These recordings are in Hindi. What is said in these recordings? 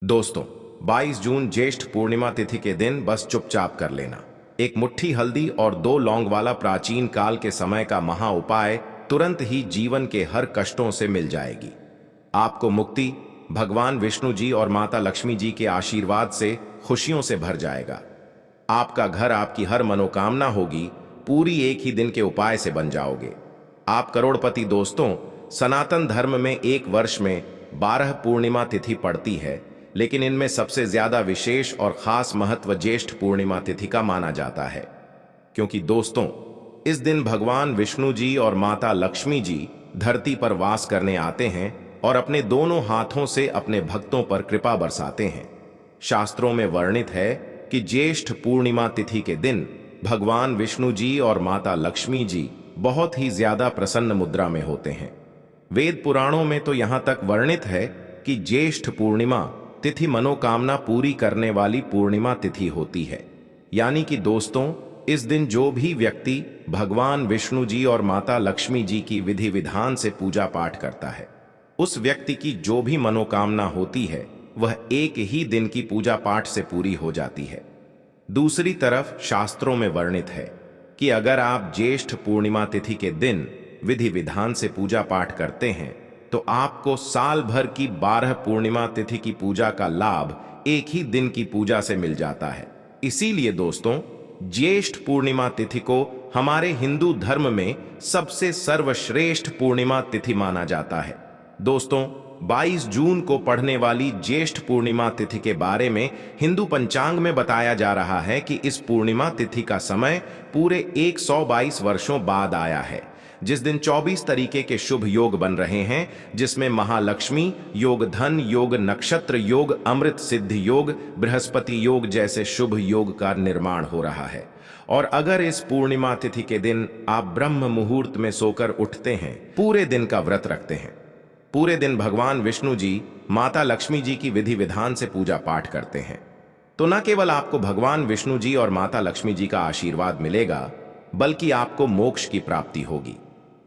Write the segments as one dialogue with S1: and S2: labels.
S1: दोस्तों, 22 जून ज्येष्ठ पूर्णिमा तिथि के दिन बस चुपचाप कर लेना। एक मुट्ठी हल्दी और 2 लौंग वाला प्राचीन काल के समय का महा उपाय तुरंत ही जीवन के हर कष्टों से मिल जाएगी। आपको मुक्ति भगवान विष्णु जी और माता लक्ष्मी जी के आशीर्वाद से खुशियों से भर जाएगा। आपका घर, आपकी हर मनोकामना होगी पूरी एक ही दिन के उपाय से बन जाओगे। आप करोड़पति। दोस्तों, सनातन धर्म में एक वर्ष में 12 पूर्णिमा तिथि पड़ती है, लेकिन इनमें सबसे ज्यादा विशेष और खास महत्व ज्येष्ठ पूर्णिमा तिथि का माना जाता है, क्योंकि दोस्तों इस दिन भगवान विष्णु जी और माता लक्ष्मी जी धरती पर वास करने आते हैं और अपने दोनों हाथों से अपने भक्तों पर कृपा बरसाते हैं। शास्त्रों में वर्णित है कि ज्येष्ठ पूर्णिमा तिथि के दिन भगवान विष्णु जी और माता लक्ष्मी जी बहुत ही ज्यादा प्रसन्न मुद्रा में होते हैं। वेद पुराणों में तो यहां तक वर्णित है कि ज्येष्ठ पूर्णिमा तिथि मनोकामना पूरी करने वाली पूर्णिमा तिथि होती है। यानी कि दोस्तों, इस दिन जो भी व्यक्ति भगवान विष्णु जी और माता लक्ष्मी जी की विधि विधान से पूजा पाठ करता है, उस व्यक्ति की जो भी मनोकामना होती है वह एक ही दिन की पूजा पाठ से पूरी हो जाती है। दूसरी तरफ शास्त्रों में वर्णित है कि अगर आप ज्येष्ठ पूर्णिमा तिथि के दिन विधि विधान से पूजा पाठ करते हैं तो आपको साल भर की 12 पूर्णिमा तिथि की पूजा का लाभ एक ही दिन की पूजा से मिल जाता है। इसीलिए दोस्तों, ज्येष्ठ पूर्णिमा तिथि को हमारे हिंदू धर्म में सबसे सर्वश्रेष्ठ पूर्णिमा तिथि माना जाता है। दोस्तों, 22 जून को पढ़ने वाली ज्येष्ठ पूर्णिमा तिथि के बारे में हिंदू पंचांग में बताया जा रहा है कि इस पूर्णिमा तिथि का समय पूरे 122 वर्षों बाद आया है, जिस दिन 24 तरीके के शुभ योग बन रहे हैं, जिसमें महालक्ष्मी योग, धन योग, नक्षत्र योग, अमृत सिद्ध योग, बृहस्पति योग जैसे शुभ योग का निर्माण हो रहा है। और अगर इस पूर्णिमा तिथि के दिन आप ब्रह्म मुहूर्त में सोकर उठते हैं, पूरे दिन का व्रत रखते हैं, पूरे दिन भगवान विष्णु जी माता लक्ष्मी जी की विधि विधान से पूजा पाठ करते हैं, तो न केवल आपको भगवान विष्णु जी और माता लक्ष्मी जी का आशीर्वाद मिलेगा, बल्कि आपको मोक्ष की प्राप्ति होगी।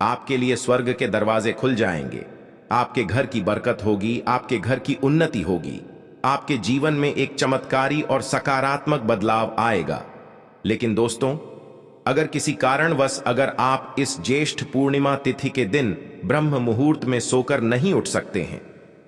S1: आपके लिए स्वर्ग के दरवाजे खुल जाएंगे, आपके घर की बरकत होगी, आपके घर की उन्नति होगी, आपके जीवन में एक चमत्कारी और सकारात्मक बदलाव आएगा। लेकिन दोस्तों, अगर किसी कारणवश अगर आप इस ज्येष्ठ पूर्णिमा तिथि के दिन ब्रह्म मुहूर्त में सोकर नहीं उठ सकते हैं,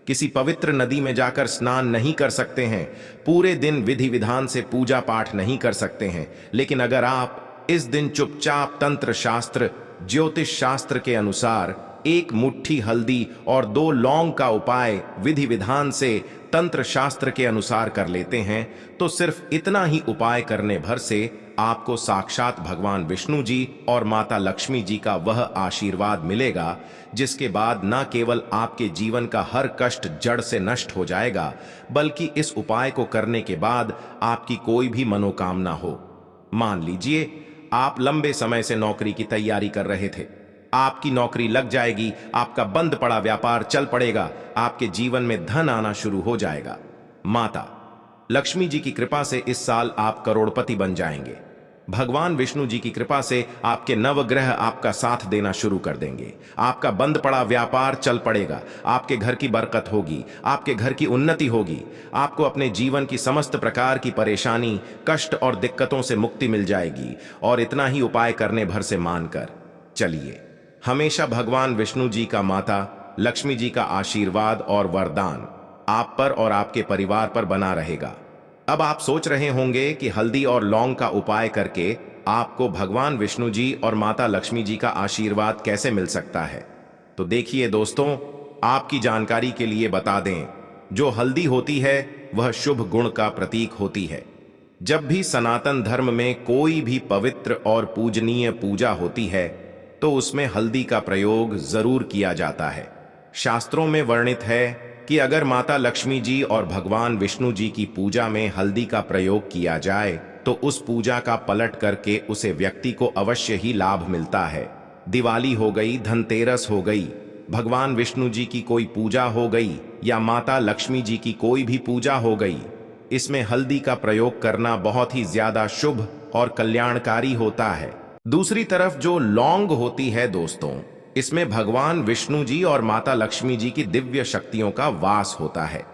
S1: किसी पवित्र नदी में जाकर स्नान नहीं कर सकते हैं, पूरे दिन विधि विधान से पूजा पाठ नहीं कर सकते हैं, लेकिन अगर आप इस दिन चुपचाप तंत्र शास्त्र, ज्योतिष शास्त्र के अनुसार एक मुट्ठी हल्दी और 2 लौंग का उपाय विधि विधान से तंत्र शास्त्र के अनुसार कर लेते हैं, तो सिर्फ इतना ही उपाय करने भर से आपको साक्षात भगवान विष्णु जी और माता लक्ष्मी जी का वह आशीर्वाद मिलेगा, जिसके बाद न केवल आपके जीवन का हर कष्ट जड़ से नष्ट हो जाएगा, बल्कि इस उपाय को करने के बाद आपकी कोई भी मनोकामना हो। मान लीजिए आप लंबे समय से नौकरी की तैयारी कर रहे थे, आपकी नौकरी लग जाएगी, आपका बंद पड़ा व्यापार चल पड़ेगा, आपके जीवन में धन आना शुरू हो जाएगा। माता लक्ष्मी जी की कृपा से इस साल आप करोड़पति बन जाएंगे। भगवान विष्णु जी की कृपा से आपके नवग्रह आपका साथ देना शुरू कर देंगे, आपका बंद पड़ा व्यापार चल पड़ेगा, आपके घर की बरकत होगी, आपके घर की उन्नति होगी, आपको अपने जीवन की समस्त प्रकार की परेशानी, कष्ट और दिक्कतों से मुक्ति मिल जाएगी। और इतना ही उपाय करने भर से मानकर चलिए। हमेशा भगवान विष्णु जी का, माता लक्ष्मी जी का आशीर्वाद और वरदान आप पर और आपके परिवार पर बना रहेगा। अब आप सोच रहे होंगे कि हल्दी और लौंग का उपाय करके आपको भगवान विष्णु जी और माता लक्ष्मी जी का आशीर्वाद कैसे मिल सकता है। तो देखिए दोस्तों, आपकी जानकारी के लिए बता दें, जो हल्दी होती है वह शुभ गुण का प्रतीक होती है। जब भी सनातन धर्म में कोई भी पवित्र और पूजनीय पूजा होती है तो उसमें हल्दी का प्रयोग जरूर किया जाता है। शास्त्रों में वर्णित है कि अगर माता लक्ष्मी जी और भगवान विष्णु जी की पूजा में हल्दी का प्रयोग किया जाए तो उस पूजा का पलट करके उसे व्यक्ति को अवश्य ही लाभ मिलता है। दिवाली हो गई, धनतेरस हो गई, भगवान विष्णु जी की कोई पूजा हो गई या माता लक्ष्मी जी की कोई भी पूजा हो गई, इसमें हल्दी का प्रयोग करना बहुत ही ज्यादा शुभ और कल्याणकारी होता है। दूसरी तरफ जो लौंग होती है दोस्तों, इसमें भगवान विष्णु जी और माता लक्ष्मी जी की दिव्य शक्तियों का वास होता है।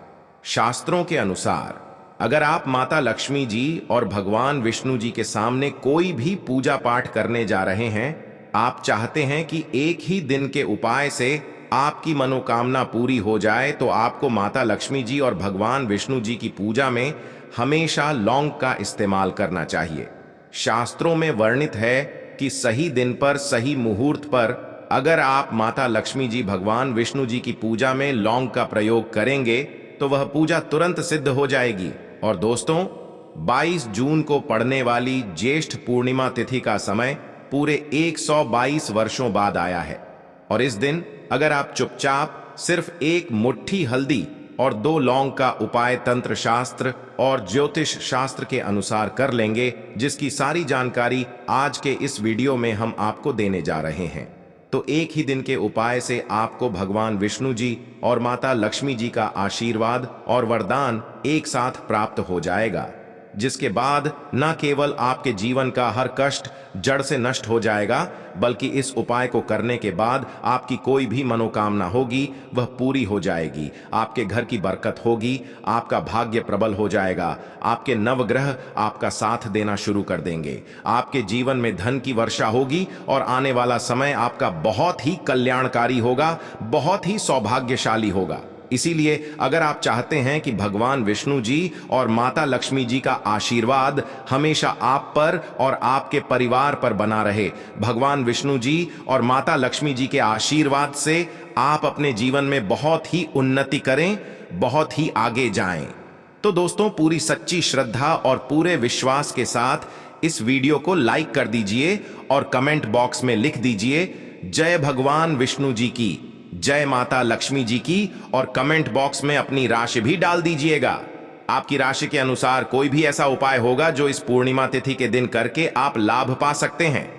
S1: शास्त्रों के अनुसार अगर आप माता लक्ष्मी जी और भगवान विष्णु जी के सामने कोई भी पूजा पाठ करने जा रहे हैं, आप चाहते हैं कि एक ही दिन के उपाय से आपकी मनोकामना पूरी हो जाए, तो आपको माता लक्ष्मी जी और भगवान विष्णु जी की पूजा में हमेशा लौंग का इस्तेमाल करना चाहिए। शास्त्रों में वर्णित है कि सही दिन पर, सही मुहूर्त पर अगर आप माता लक्ष्मी जी, भगवान विष्णु जी की पूजा में लौंग का प्रयोग करेंगे तो वह पूजा तुरंत सिद्ध हो जाएगी। और दोस्तों, 22 जून को पड़ने वाली ज्येष्ठ पूर्णिमा तिथि का समय पूरे 122 वर्षों बाद आया है। और इस दिन अगर आप चुपचाप सिर्फ एक मुट्ठी हल्दी और 2 लौंग का उपाय तंत्र शास्त्र और ज्योतिष शास्त्र के अनुसार कर लेंगे, जिसकी सारी जानकारी आज के इस वीडियो में हम आपको देने जा रहे हैं, तो एक ही दिन के उपाय से आपको भगवान विष्णु जी और माता लक्ष्मी जी का आशीर्वाद और वरदान एक साथ प्राप्त हो जाएगा, जिसके बाद न केवल आपके जीवन का हर कष्ट जड़ से नष्ट हो जाएगा, बल्कि इस उपाय को करने के बाद आपकी कोई भी मनोकामना होगी वह पूरी हो जाएगी। आपके घर की बरकत होगी, आपका भाग्य प्रबल हो जाएगा, आपके नवग्रह आपका साथ देना शुरू कर देंगे, आपके जीवन में धन की वर्षा होगी और आने वाला समय आपका बहुत ही कल्याणकारी होगा, बहुत ही सौभाग्यशाली होगा। इसीलिए अगर आप चाहते हैं कि भगवान विष्णु जी और माता लक्ष्मी जी का आशीर्वाद हमेशा आप पर और आपके परिवार पर बना रहे, भगवान विष्णु जी और माता लक्ष्मी जी के आशीर्वाद से आप अपने जीवन में बहुत ही उन्नति करें, बहुत ही आगे जाएं, तो दोस्तों पूरी सच्ची श्रद्धा और पूरे विश्वास के साथ इस वीडियो को लाइक कर दीजिए और कमेंट बॉक्स में लिख दीजिए जय भगवान विष्णु जी की, जय माता लक्ष्मी जी की, और कमेंट बॉक्स में अपनी राशि भी डाल दीजिएगा। आपकी राशि के अनुसार कोई भी ऐसा उपाय होगा जो इस पूर्णिमा तिथि के दिन करके आप लाभ पा सकते हैं,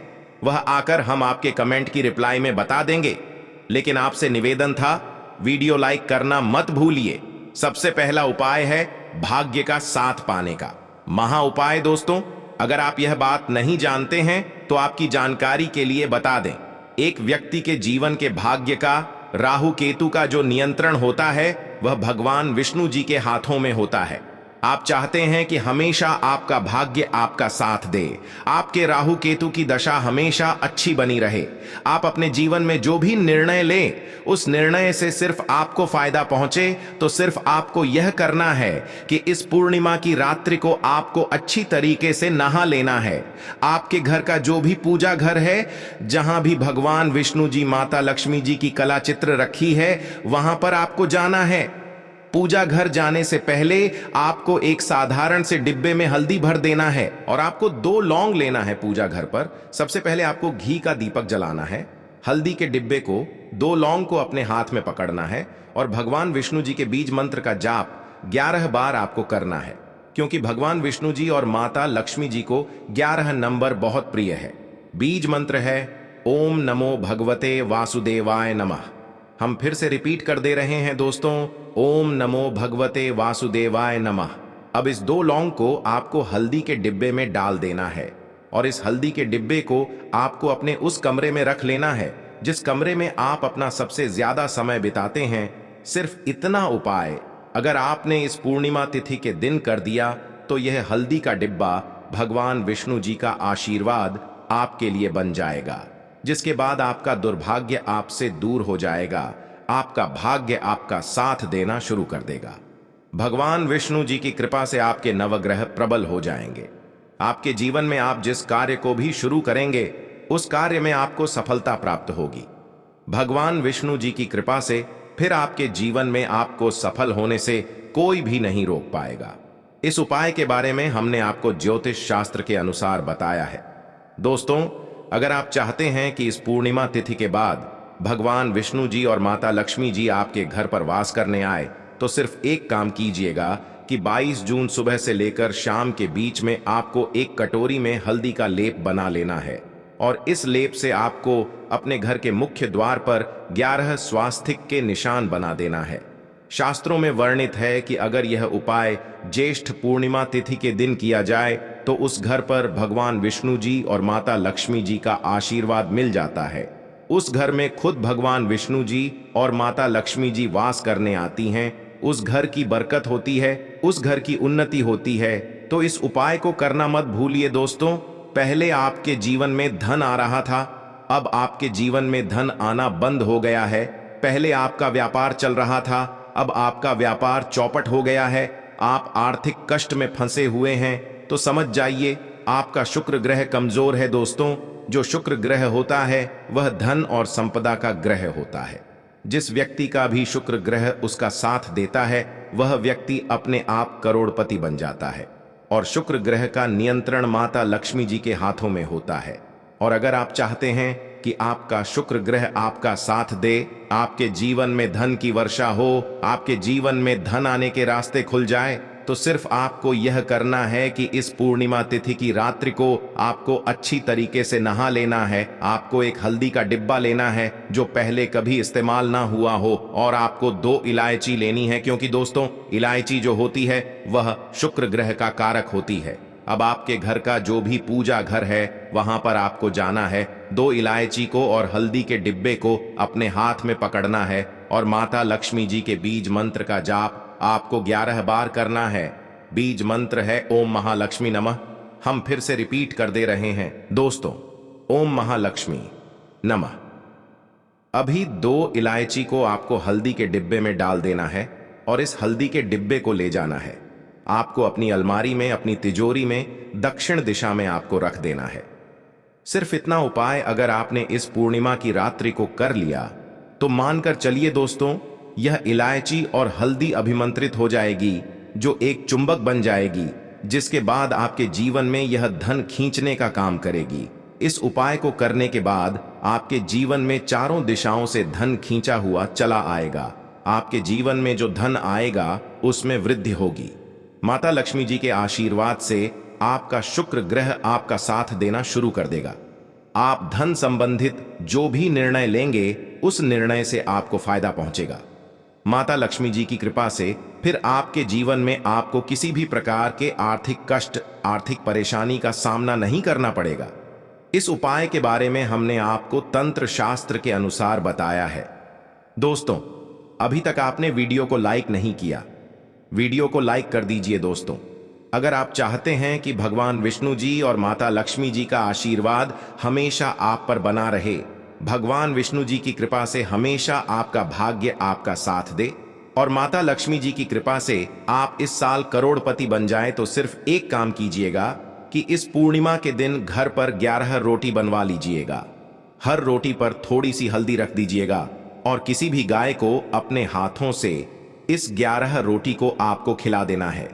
S1: वह आकर हम आपके कमेंट की रिप्लाई में बता देंगे। लेकिन आपसे निवेदन था, वीडियो लाइक करना मत भूलिए। सबसे पहला उपाय है भाग्य का साथ पाने का महा उपाय। दोस्तों, अगर आप यह बात नहीं जानते हैं तो आपकी जानकारी के लिए बता दें, एक व्यक्ति के जीवन के भाग्य का राहु केतु का जो नियंत्रण होता है वह भगवान विष्णु जी के हाथों में होता है। आप चाहते हैं कि हमेशा आपका भाग्य आपका साथ दे, आपके राहु केतु की दशा हमेशा अच्छी बनी रहे, आप अपने जीवन में जो भी निर्णय लें उस निर्णय से सिर्फ आपको फायदा पहुंचे, तो सिर्फ आपको यह करना है कि इस पूर्णिमा की रात्रि को आपको अच्छी तरीके से नहा लेना है। आपके घर का जो भी पूजा घर है, जहां भी भगवान विष्णु जी, माता लक्ष्मी जी की कला चित्र रखी है, वहां पर आपको जाना है। पूजा घर जाने से पहले आपको एक साधारण से डिब्बे में हल्दी भर देना है और आपको 2 लौंग लेना है। पूजा घर पर सबसे पहले आपको घी का दीपक जलाना है, हल्दी के डिब्बे को, 2 लौंग को अपने हाथ में पकड़ना है और भगवान विष्णु जी के बीज मंत्र का जाप 11 बार आपको करना है, क्योंकि भगवान विष्णु जी और माता लक्ष्मी जी को 11 नंबर बहुत प्रिय है। बीज मंत्र है ओम नमो भगवते वासुदेवाय नमः। हम फिर से रिपीट कर दे रहे हैं दोस्तों, ओम नमो भगवते वासुदेवाय नमः। अब इस 2 लौंग को आपको हल्दी के डिब्बे में डाल देना है और इस हल्दी के डिब्बे को आपको अपने उस कमरे में रख लेना है जिस कमरे में आप अपना सबसे ज्यादा समय बिताते हैं। सिर्फ इतना उपाय अगर आपने इस पूर्णिमा तिथि के दिन कर दिया तो यह हल्दी का डिब्बा भगवान विष्णु जी का आशीर्वाद आपके लिए बन जाएगा, जिसके बाद आपका दुर्भाग्य आपसे दूर हो जाएगा, आपका भाग्य आपका साथ देना शुरू कर देगा। भगवान विष्णु जी की कृपा से आपके नवग्रह प्रबल हो जाएंगे। आपके जीवन में आप जिस कार्य को भी शुरू करेंगे उस कार्य में आपको सफलता प्राप्त होगी। भगवान विष्णु जी की कृपा से फिर आपके जीवन में आपको सफल होने से कोई भी नहीं रोक पाएगा। इस उपाय के बारे में हमने आपको ज्योतिष शास्त्र के अनुसार बताया है। दोस्तों, अगर आप चाहते हैं कि इस पूर्णिमा तिथि के बाद भगवान विष्णु जी और माता लक्ष्मी जी आपके घर पर वास करने आए, तो सिर्फ एक काम कीजिएगा कि 22 जून सुबह से लेकर शाम के बीच में आपको एक कटोरी में हल्दी का लेप बना लेना है और इस लेप से आपको अपने घर के मुख्य द्वार पर 11 स्वास्तिक के निशान बना देना है। शास्त्रों में वर्णित है कि अगर यह उपाय ज्येष्ठ पूर्णिमा तिथि के दिन किया जाए तो उस घर पर भगवान विष्णु जी और माता लक्ष्मी जी का आशीर्वाद मिल जाता है। उस घर में खुद भगवान विष्णु जी और माता लक्ष्मी जी वास करने आती हैं उस घर की बरकत होती है, उस घर की उन्नति होती है। तो इस उपाय को करना मत भूलिए दोस्तों। पहले आपके जीवन में धन आ रहा था, अब आपके जीवन में धन आना बंद हो गया है। पहले आपका व्यापार चल रहा था, अब आपका व्यापार चौपट हो गया है। आप आर्थिक कष्ट में फंसे हुए हैं, तो समझ जाइए आपका शुक्र ग्रह कमजोर है दोस्तों। जो शुक्र ग्रह होता है वह धन और संपदा का ग्रह होता है। जिस व्यक्ति का भी शुक्र ग्रह उसका साथ देता है वह व्यक्ति अपने आप करोड़पति बन जाता है। और शुक्र ग्रह का नियंत्रण माता लक्ष्मी जी के हाथों में होता है। और अगर आप चाहते हैं कि आपका शुक्र ग्रह आपका साथ दे, आपके जीवन में धन की वर्षा हो, आपके जीवन में धन आने के रास्ते खुल जाए, तो सिर्फ आपको यह करना है कि इस पूर्णिमा तिथि की रात्रि को आपको अच्छी तरीके से नहा लेना है। आपको एक हल्दी का डिब्बा लेना है जो पहले कभी इस्तेमाल ना हुआ हो, और आपको 2 इलायची लेनी है, क्योंकि दोस्तों इलायची जो होती है वह शुक्र ग्रह का कारक होती है। अब आपके घर का जो भी पूजा घर है वहां पर आपको जाना है, 2 इलायची को और हल्दी के डिब्बे को अपने हाथ में पकड़ना है और माता लक्ष्मी जी के बीज मंत्र का जाप आपको 11 बार करना है। बीज मंत्र है ओम महालक्ष्मी नमः। हम फिर से रिपीट कर दे रहे हैं दोस्तों, ओम महालक्ष्मी नमः। अभी 2 इलायची को आपको हल्दी के डिब्बे में डाल देना है और इस हल्दी के डिब्बे को ले जाना है। आपको अपनी अलमारी में, अपनी तिजोरी में दक्षिण दिशा में आपको रख देना है। सिर्फ इतना उपाय अगर आपने इस पूर्णिमा की रात्रि को कर लिया तो मानकर चलिए दोस्तों, यह इलायची और हल्दी अभिमंत्रित हो जाएगी, जो एक चुंबक बन जाएगी, जिसके बाद आपके जीवन में यह धन खींचने का काम करेगी। इस उपाय को करने के बाद आपके जीवन में चारों दिशाओं से धन खींचा हुआ चला आएगा। आपके जीवन में जो धन आएगा उसमें वृद्धि होगी। माता लक्ष्मी जी के आशीर्वाद से आपका शुक्र ग्रह आपका साथ देना शुरू कर देगा। आप धन संबंधित जो भी निर्णय लेंगे उस निर्णय से आपको फायदा पहुंचेगा। माता लक्ष्मी जी की कृपा से फिर आपके जीवन में आपको किसी भी प्रकार के आर्थिक कष्ट, आर्थिक परेशानी का सामना नहीं करना पड़ेगा। इस उपाय के बारे में हमने आपको तंत्र शास्त्र के अनुसार बताया है। दोस्तों, अभी तक आपने वीडियो को लाइक नहीं किया, वीडियो को लाइक कर दीजिए दोस्तों। अगर आप चाहते हैं कि भगवान विष्णु जी और माता लक्ष्मी जी का आशीर्वाद हमेशा आप पर बना रहे, भगवान विष्णु जी की कृपा से हमेशा आपका भाग्य आपका साथ दे और माता लक्ष्मी जी की कृपा से आप इस साल करोड़पति बन जाएं, तो सिर्फ एक काम कीजिएगा कि इस पूर्णिमा के दिन घर पर 11 रोटी बनवा लीजिएगा। हर रोटी पर थोड़ी सी हल्दी रख दीजिएगा और किसी भी गाय को अपने हाथों से इस 11 रोटी को आपको खिला देना है।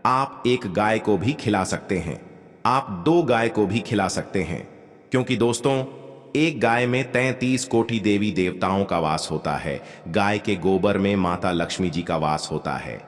S1: आप एक गाय को भी खिला सकते हैं, आप 2 गाय को भी खिला सकते हैं, क्योंकि दोस्तों एक गाय में 33 कोटि देवी देवताओं का वास होता है। गाय के गोबर में माता लक्ष्मी जी का वास होता है।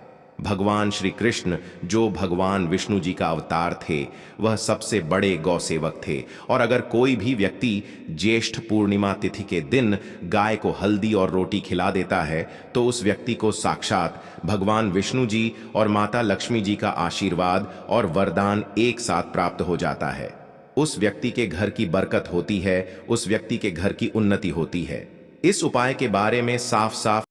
S1: भगवान श्री कृष्ण जो भगवान विष्णु जी का अवतार थे, वह सबसे बड़े गौ सेवक थे। और अगर कोई भी व्यक्ति ज्येष्ठ पूर्णिमा तिथि के दिन गाय को हल्दी और रोटी खिला देता है, तो उस व्यक्ति को साक्षात भगवान विष्णु जी और माता लक्ष्मी जी का आशीर्वाद और वरदान एक साथ प्राप्त हो जाता है। उस व्यक्ति के घर की बरकत होती है, उस व्यक्ति के घर की उन्नति होती है। इस उपाय के बारे में साफ साफ